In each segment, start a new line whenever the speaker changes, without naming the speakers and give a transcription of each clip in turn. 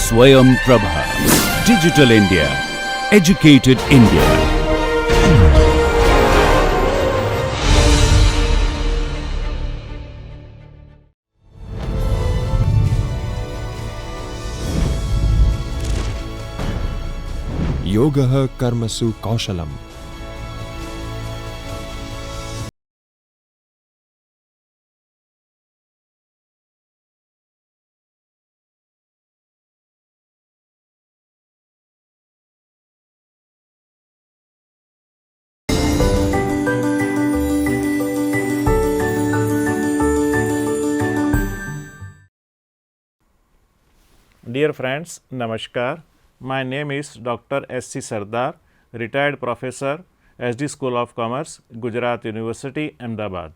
Swayam Prabha. Digital India. Educated India.
Yogah karmasu kaushalam.
Dear friends, Namaskar. My name is Dr. S.C. Sardar, retired professor, SD School of Commerce, Gujarat University, Ahmedabad.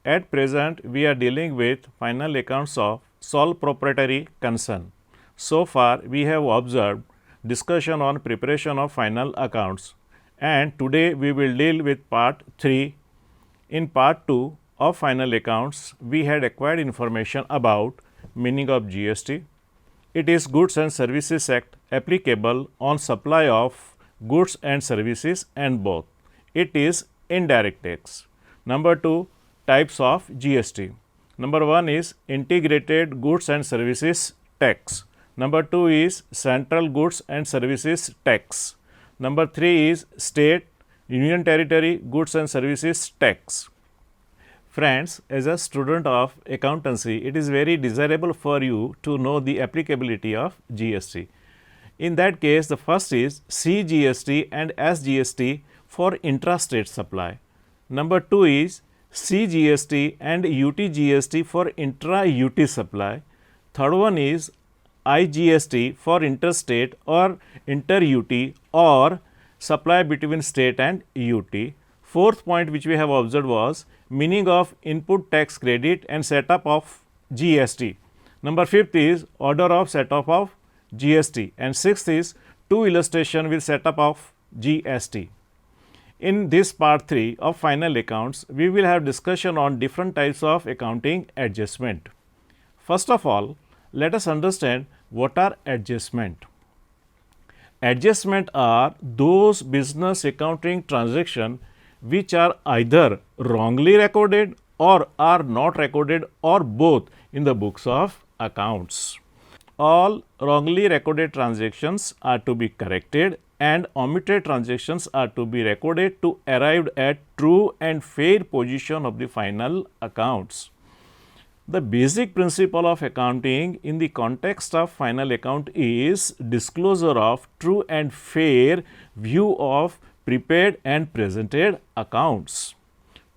At present, we are dealing with final accounts of sole proprietary concern. So far, we have observed discussion on preparation of final accounts, and today we will deal with part 3. In part 2 of final accounts, we had acquired information about meaning of GST. It is Goods and Services Act applicable on supply of goods and services and both. It is indirect tax. Number 2, types of GST. Number 1 is integrated goods and services tax. Number 2 is central goods and services tax. Number 3 is state, union territory goods and services tax. Friends, as a student of accountancy, it is very desirable for you to know the applicability of GST. In that case, the first is CGST and SGST for intrastate supply. Number 2 is CGST and UTGST for intra-UT supply. Third one is IGST for interstate or inter-UT or supply between state and UT. Fourth point which we have observed was meaning of input tax credit and setup of GST. Number 5th is order of setup of GST, and 6th is 2 illustration with setup of GST. In this part 3 of final accounts, we will have discussion on different types of accounting adjustment. First of all, let us understand what are adjustment. Adjustment are those business accounting transactions which are either wrongly recorded or are not recorded or both in the books of accounts. All wrongly recorded transactions are to be corrected and omitted transactions are to be recorded to arrive at true and fair position of the final accounts. The basic principle of accounting in the context of final account is disclosure of true and fair view of prepared and presented accounts.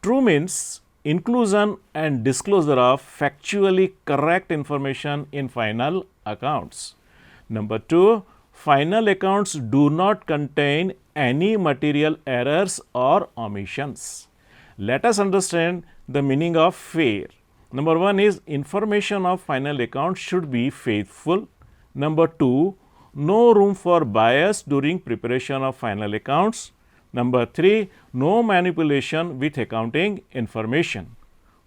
True means inclusion and disclosure of factually correct information in final accounts. Number 2, final accounts do not contain any material errors or omissions. Let us understand the meaning of fair. Number 1 is information of final account should be faithful. Number 2, no room for bias during preparation of final accounts. Number 3, no manipulation with accounting information.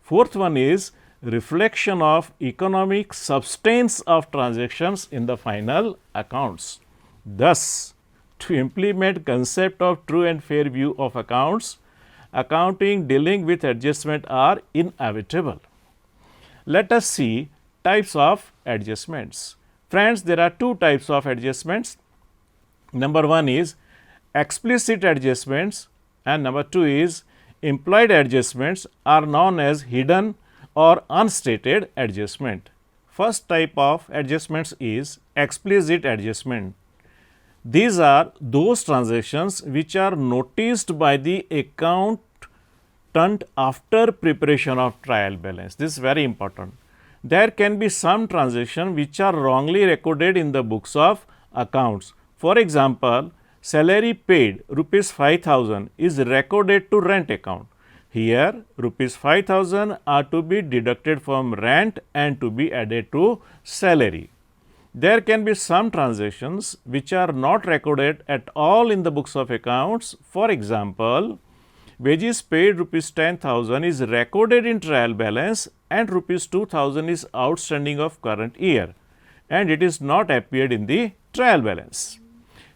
Fourth one is reflection of economic substance of transactions in the final accounts. Thus, to implement concept of true and fair view of accounts, accounting dealing with adjustment are inevitable. Let us see types of adjustments. Friends, there are 2 types of adjustments. Number 1 is explicit adjustments and number 2 is implied adjustments are known as hidden or unstated adjustment. First type of adjustments is explicit adjustment. These are those transactions which are noticed by the accountant after preparation of trial balance. This is very important. There can be some transactions which are wrongly recorded in the books of accounts. For example, salary paid rupees 5,000 is recorded to rent account. Here rupees 5,000 are to be deducted from rent and to be added to salary. There can be some transactions which are not recorded at all in the books of accounts. For example, wages paid rupees 10,000 is recorded in trial balance and rupees 2,000 is outstanding of current year. and it is not appeared in the trial balance.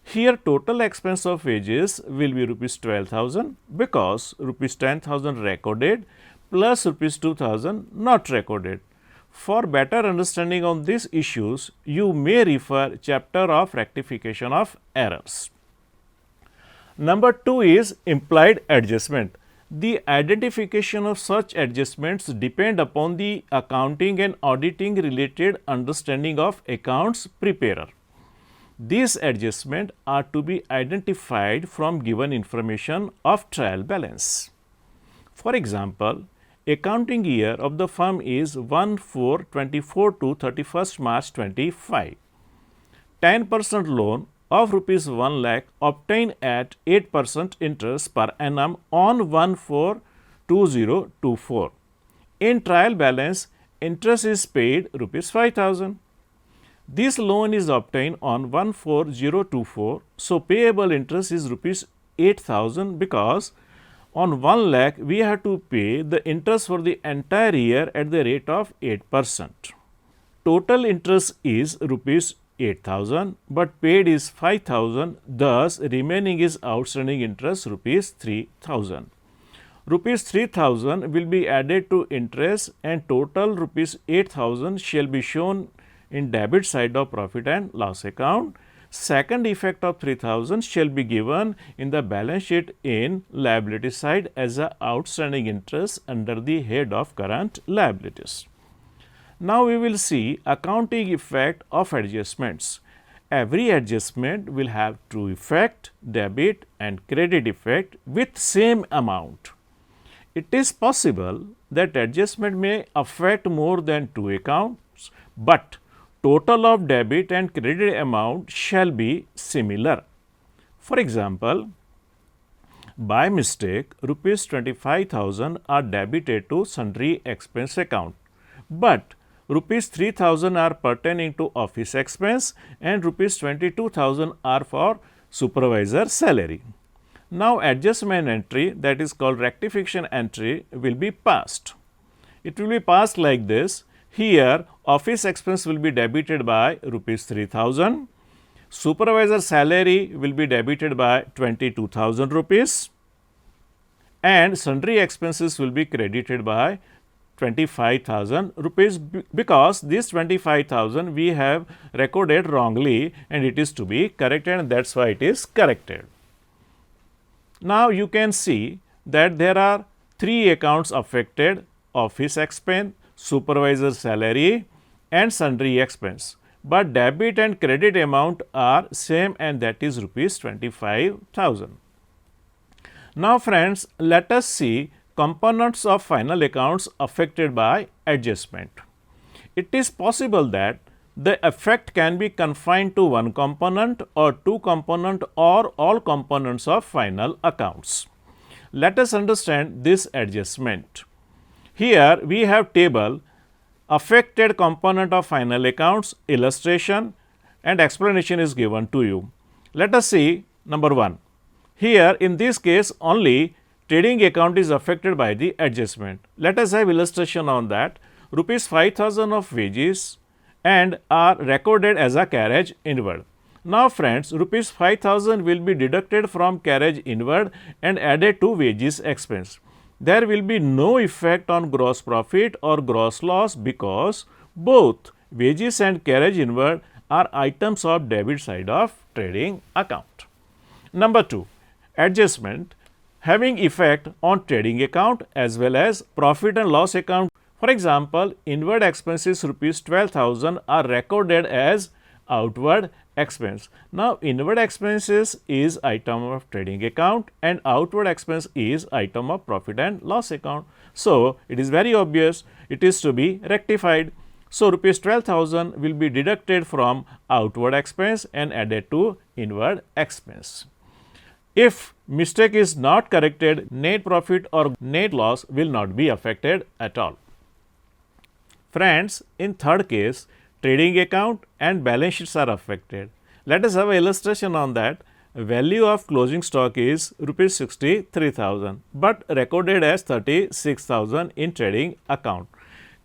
Here total expense of wages will be rupees 12,000 because rupees 10,000 recorded plus rupees 2,000 not recorded. For better understanding on these issues, you may refer chapter of rectification of errors. Number 2 is implied adjustment. The identification of such adjustments depend upon the accounting and auditing related understanding of accounts preparer. These adjustments are to be identified from given information of trial balance. For example, accounting year of the firm is 1/4/24 to 31st March 25. 10% loan of rupees 1 lakh obtained at 8% interest per annum on 1/4/2024. In trial balance, interest is paid rupees 5,000. This loan is obtained on 1/4/024. So, payable interest is rupees 8,000 because on 1 lakh we have to pay the interest for the entire year at the rate of 8%. Total interest is rupees 8,000, but paid is 5,000, thus remaining is outstanding interest rupees 3,000. Rupees 3,000 will be added to interest and total rupees 8,000 shall be shown in debit side of profit and loss account. Second effect of 3,000 shall be given in the balance sheet in liability side as a outstanding interest under the head of current liabilities. Now, we will see accounting effect of adjustments. Every adjustment will have true effect, debit and credit effect with same amount. It is possible that adjustment may affect more than two accounts, but total of debit and credit amount shall be similar. For example, by mistake rupees 25,000 are debited to sundry expense account, but rupees 3,000 are pertaining to office expense and rupees 22,000 are for supervisor salary. Now, adjustment entry, that is called rectification entry, will be passed. It will be passed like this. Here office expense will be debited by rupees 3,000, supervisor salary will be debited by 22,000 rupees and sundry expenses will be credited by 25,000 rupees because this 25,000 we have recorded wrongly and it is to be corrected, and that is why it is corrected. Now, you can see that there are three accounts affected: office expense, supervisor salary and sundry expense, but debit and credit amount are same and that is rupees 25,000. Now, friends, let us see components of final accounts affected by adjustment. It is possible that the effect can be confined to one component or two component or all components of final accounts. Let us understand this adjustment. Here we have table affected component of final accounts, illustration and explanation is given to you. Let us see number 1. Here in this case only trading account is affected by the adjustment. Let us have illustration on that. Rupees 5,000 of wages and are recorded as a carriage inward. Now, friends, rupees 5,000 will be deducted from carriage inward and added to wages expense. There will be no effect on gross profit or gross loss because both wages and carriage inward are items of debit side of trading account. Number 2, adjustment having effect on trading account as well as profit and loss account. For example, inward expenses rupees 12,000 are recorded as outward expense. Now, inward expenses is item of trading account and outward expense is item of profit and loss account. So, it is very obvious it is to be rectified. So, rupees 12,000 will be deducted from outward expense and added to inward expense. If mistake is not corrected, net profit or net loss will not be affected at all. Friends, in third case, trading account and balance sheets are affected. Let us have an illustration on that. Value of closing stock is rupees 63,000, but recorded as 36,000 in trading account.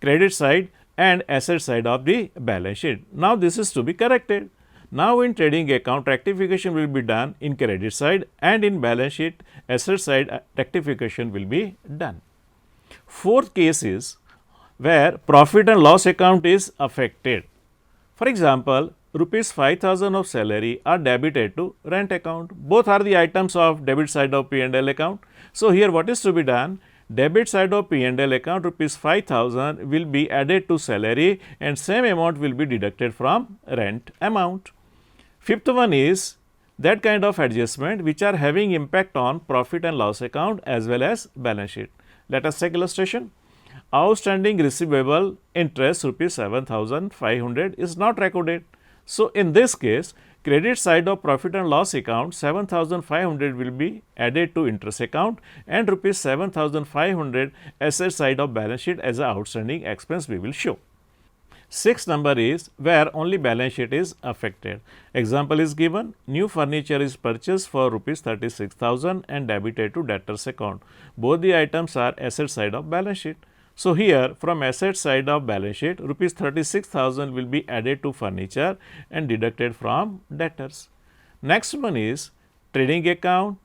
Credit side and asset side of the balance sheet. Now, this is to be corrected. Now, in trading account, rectification will be done in credit side, and in balance sheet asset side rectification will be done. Fourth case is where profit and loss account is affected. For example, rupees 5,000 of salary are debited to rent account. Both are the items of debit side of P&L account. So, here what is to be done? Debit side of P&L account rupees 5,000 will be added to salary and same amount will be deducted from rent amount. Fifth one is that kind of adjustment which are having impact on profit and loss account as well as balance sheet. Let us take illustration. Outstanding receivable interest rupees 7,500 is not recorded. So, in this case, credit side of profit and loss account 7,500 will be added to interest account and rupees 7,500 asset side of balance sheet as a outstanding expense we will show. Sixth number is where only balance sheet is affected. Example is given, new furniture is purchased for rupees 36,000 and debited to debtors account. Both the items are asset side of balance sheet. So, here from asset side of balance sheet rupees 36,000 will be added to furniture and deducted from debtors. Next one is trading account,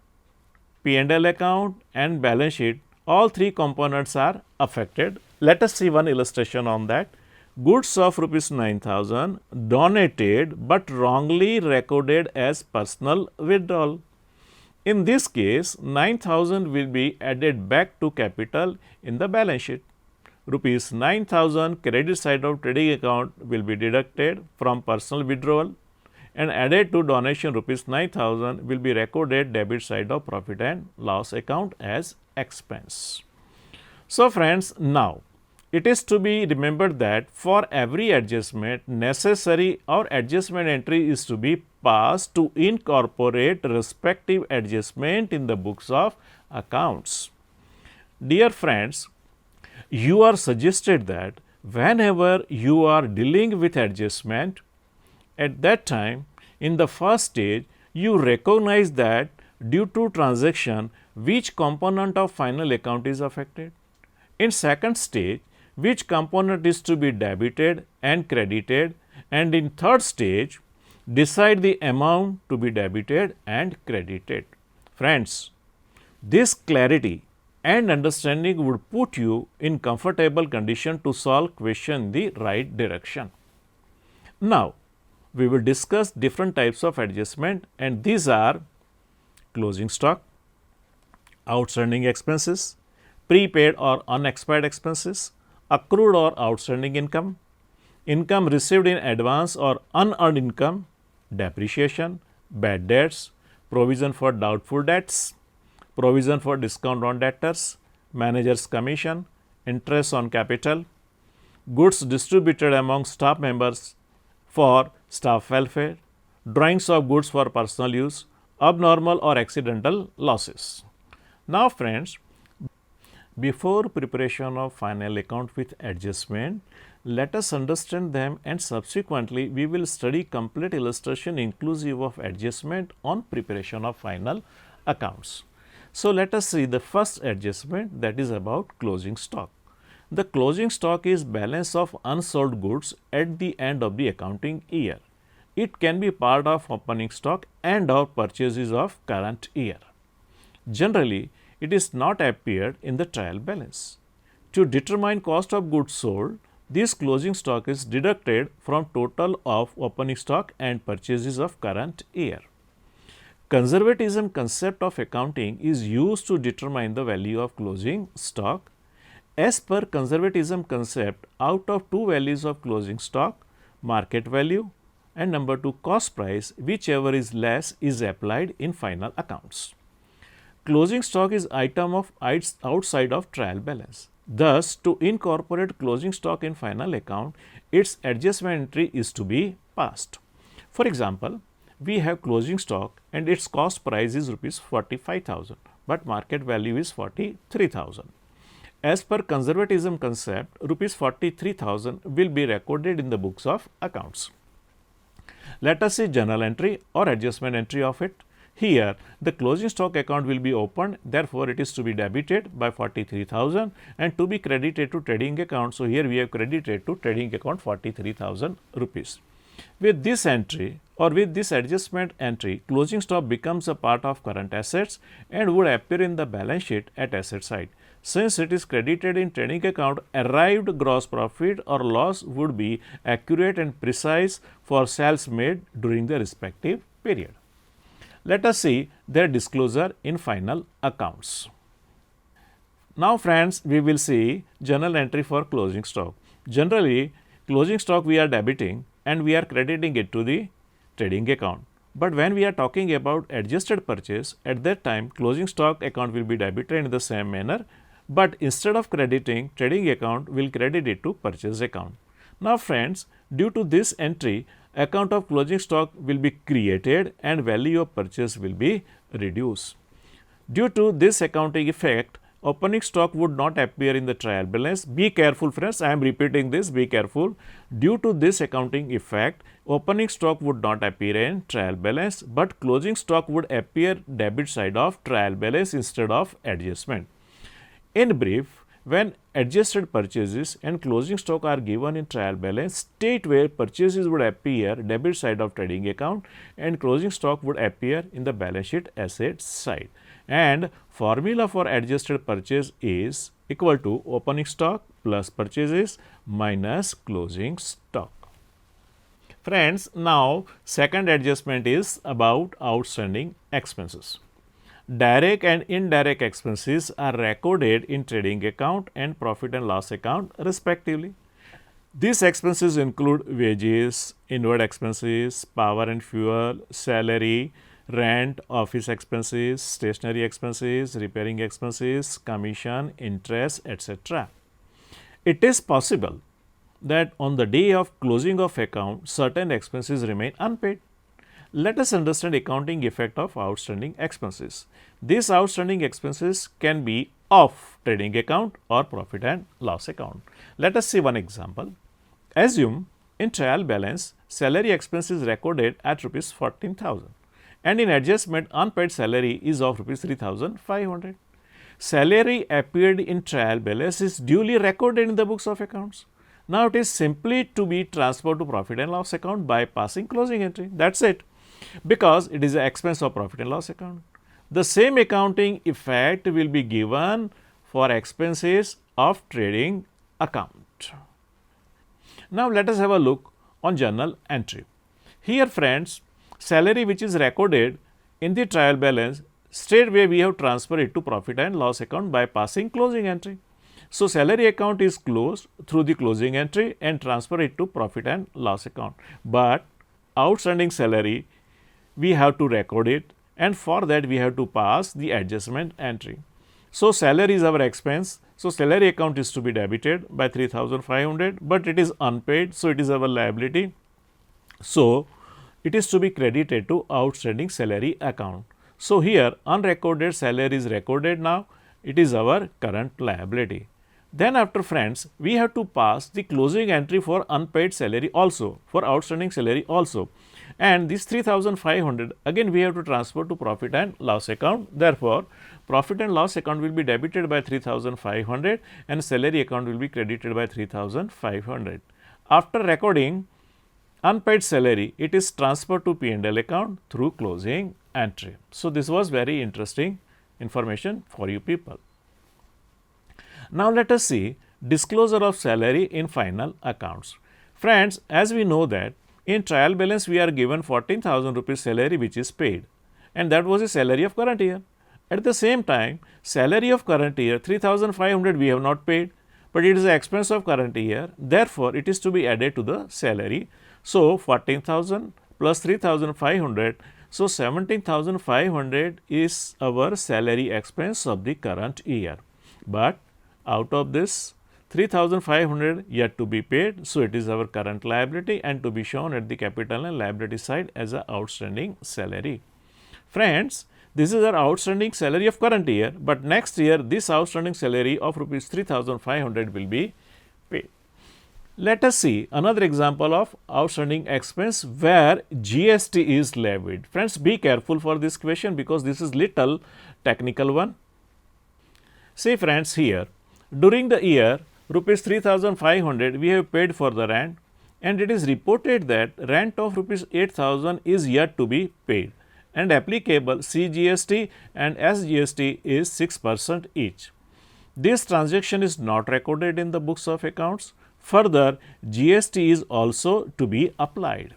P&L account and balance sheet. All three components are affected. Let us see one illustration on that. Goods of rupees 9,000 donated but wrongly recorded as personal withdrawal. In this case, 9,000 will be added back to capital in the balance sheet. Rupees 9,000 credit side of trading account will be deducted from personal withdrawal and added to donation rupees 9,000 will be recorded debit side of profit and loss account as expense. So, friends, now it is to be remembered that for every adjustment necessary or adjustment entry is to be passed to incorporate respective adjustment in the books of accounts. Dear friends, you are suggested that whenever you are dealing with adjustment, at that time in the first stage you recognize that due to transaction which component of final account is affected. In second stage, which component is to be debited and credited, and in third stage decide the amount to be debited and credited. Friends, this clarity and understanding would put you in comfortable condition to solve question in the right direction. Now, we will discuss different types of adjustment, and these are closing stock, outstanding expenses, prepaid or unexpired expenses, accrued or outstanding income, income received in advance or unearned income, depreciation, bad debts, provision for doubtful debts, provision for discount on debtors, manager's commission, interest on capital, goods distributed among staff members for staff welfare, drawings of goods for personal use, abnormal or accidental losses. Now, friends, before preparation of final account with adjustment, let us understand them, and subsequently we will study complete illustration inclusive of adjustment on preparation of final accounts. So, let us see the first adjustment, that is about closing stock. The closing stock is balance of unsold goods at the end of the accounting year. It can be part of opening stock and or purchases of current year. Generally, it is not appeared in the trial balance. To determine cost of goods sold, this closing stock is deducted from total of opening stock and purchases of current year. Conservatism concept of accounting is used to determine the value of closing stock. As per conservatism concept, out of two values of closing stock, market value and number 2 cost price, whichever is less is applied in final accounts. Closing stock is item of outside of trial balance. Thus, to incorporate closing stock in final account, its adjustment entry is to be passed. For example, we have closing stock and its cost price is rupees 45,000, but market value is 43,000. As per conservatism concept, rupees 43,000 will be recorded in the books of accounts. Let us see journal entry or adjustment entry of it. Here the closing stock account will be opened, therefore, it is to be debited by 43,000 and to be credited to trading account. So, here we have credited to trading account 43,000 rupees. With this entry or with this adjustment entry, closing stock becomes a part of current assets and would appear in the balance sheet at asset side. Since it is credited in trading account, arrived gross profit or loss would be accurate and precise for sales made during the respective period. Let us see their disclosure in final accounts. Now friends, we will see journal entry for closing stock. Generally, closing stock we are debiting and we are crediting it to the trading account. But when we are talking about adjusted purchase, at that time closing stock account will be debited in the same manner, but instead of crediting trading account, will credit it to purchase account. Now friends, due to this entry, account of closing stock will be created and value of purchase will be reduced. Due to this accounting effect, opening stock would not appear in the trial balance. Be careful friends, I am repeating this, be careful. Due to this accounting effect, opening stock would not appear in trial balance, but closing stock would appear debit side of trial balance instead of adjustment. In brief, when adjusted purchases and closing stock are given in trial balance, state where purchases would appear debit side of trading account and closing stock would appear in the balance sheet asset side. And formula for adjusted purchase is equal to opening stock plus purchases minus closing stock. Friends, now second adjustment is about outstanding expenses. Direct and indirect expenses are recorded in trading account and profit and loss account respectively. These expenses include wages, inward expenses, power and fuel, salary, rent, office expenses, stationery expenses, repairing expenses, commission, interest, etc. It is possible that on the day of closing of account, certain expenses remain unpaid. Let us understand accounting effect of outstanding expenses. These outstanding expenses can be of trading account or profit and loss account. Let us see one example. Assume in trial balance, salary expense is recorded at rupees 14,000 and in adjustment unpaid salary is of rupees 3,500. Salary appeared in trial balance is duly recorded in the books of accounts. Now it is simply to be transferred to profit and loss account by passing closing entry. That's it, because it is an expense of profit and loss account. The same accounting effect will be given for expenses of trading account. Now let us have a look on journal entry. Here friends, salary which is recorded in the trial balance, straightway we have transferred it to profit and loss account by passing closing entry. So salary account is closed through the closing entry and transfer it to profit and loss account. But outstanding salary, we have to record it, and for that we have to pass the adjustment entry. So salary is our expense. So salary account is to be debited by 3,500, but it is unpaid, so it is our liability. So it is to be credited to outstanding salary account. So here unrecorded salary is recorded now. It is our current liability. Then after friends, we have to pass the closing entry for unpaid salary also, for outstanding salary also. And this 3,500 again we have to transfer to profit and loss account. Therefore, profit and loss account will be debited by 3,500 and salary account will be credited by 3,500. After recording unpaid salary, it is transferred to P&L account through closing entry. So this was very interesting information for you people. Now let us see disclosure of salary in final accounts. Friends, as we know that in trial balance we are given 14,000 rupees salary which is paid, and that was the salary of current year. At the same time, salary of current year 3,500 we have not paid, but it is the expense of current year. Therefore, it is to be added to the salary. So 14,000 plus 3,500. So 17,500 is our salary expense of the current year. But out of this 3,500 yet to be paid. So it is our current liability and to be shown at the capital and liability side as a outstanding salary. Friends, this is our outstanding salary of current year, but next year this outstanding salary of rupees 3,500 will be paid. Let us see another example of outstanding expense where GST is levied. Friends, be careful for this question because this is little technical one. See friends, here during the year rupees 3,500 we have paid for the rent, and it is reported that rent of rupees 8,000 is yet to be paid, and applicable CGST and SGST is 6% each. This transaction is not recorded in the books of accounts. Further, GST is also to be applied.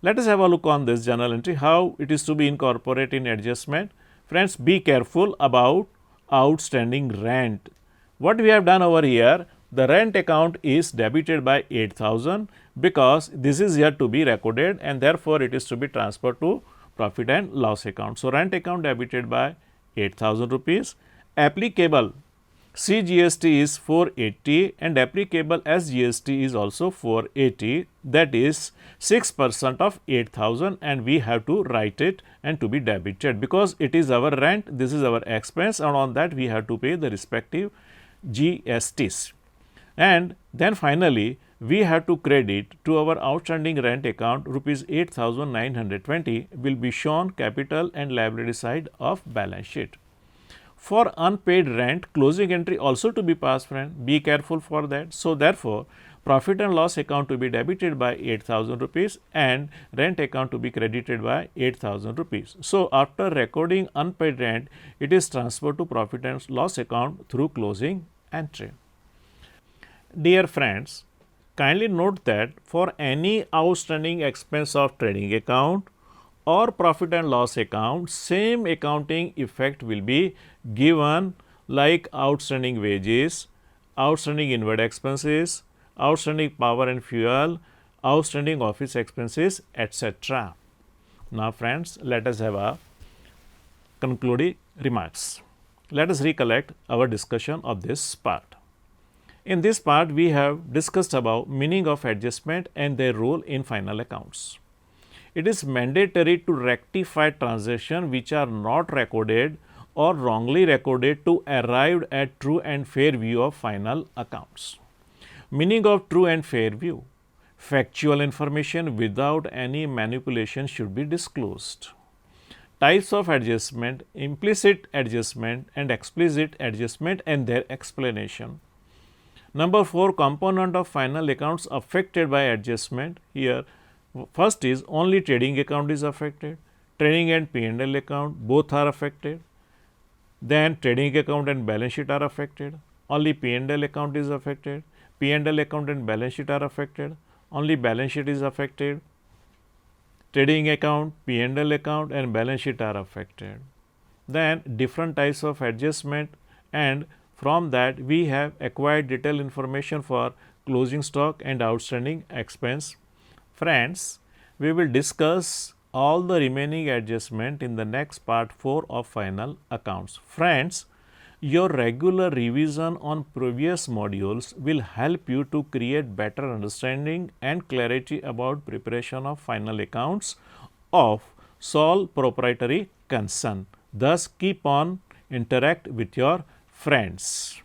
Let us have a look on this journal entry, how it is to be incorporated in adjustment. Friends, be careful about outstanding rent. What we have done over here, the rent account is debited by 8,000 because this is yet to be recorded, and therefore it is to be transferred to profit and loss account. So, rent account debited by 8,000 rupees. Applicable CGST is 480 and applicable SGST is also 480, that is 6% of 8,000, and we have to write it and to be debited because it is our rent, this is our expense, and on that we have to pay the respective GSTs. And then finally, we have to credit to our outstanding rent account rupees 8,920 will be shown capital and liability side of balance sheet. For unpaid rent, closing entry also to be passed, friend. Be careful for that. So, therefore, profit and loss account to be debited by 8,000 rupees and rent account to be credited by 8,000 rupees. So, after recording unpaid rent, it is transferred to profit and loss account through closing entry. Dear friends, kindly note that for any outstanding expense of trading account or profit and loss account, same accounting effect will be given like outstanding wages, outstanding inward expenses, outstanding power and fuel, outstanding office expenses, etc. Now friends, let us have a concluding remarks. Let us recollect our discussion of this part. In this part, we have discussed about meaning of adjustment and their role in final accounts. It is mandatory to rectify transactions which are not recorded or wrongly recorded to arrive at true and fair view of final accounts. Meaning of true and fair view. Factual information without any manipulation should be disclosed. Types of adjustment, implicit adjustment and explicit adjustment and their explanation. Number 4, component of final accounts affected by adjustment. Here, first is only trading account is affected, trading and P&L account both are affected. Then trading account and balance sheet are affected, only P&L account is affected, P&L account and balance sheet are affected, only balance sheet is affected, trading account, P&L account and balance sheet are affected. Then different types of adjustment, and from that we have acquired detailed information for closing stock and outstanding expense. Friends, we will discuss all the remaining adjustment in the next part 4 of final accounts. Friends, your regular revision on previous modules will help you to create better understanding and clarity about preparation of final accounts of sole proprietary concern. Thus, keep on interact with your friends.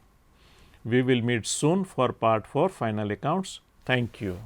We will meet soon for part 4 final accounts. Thank you.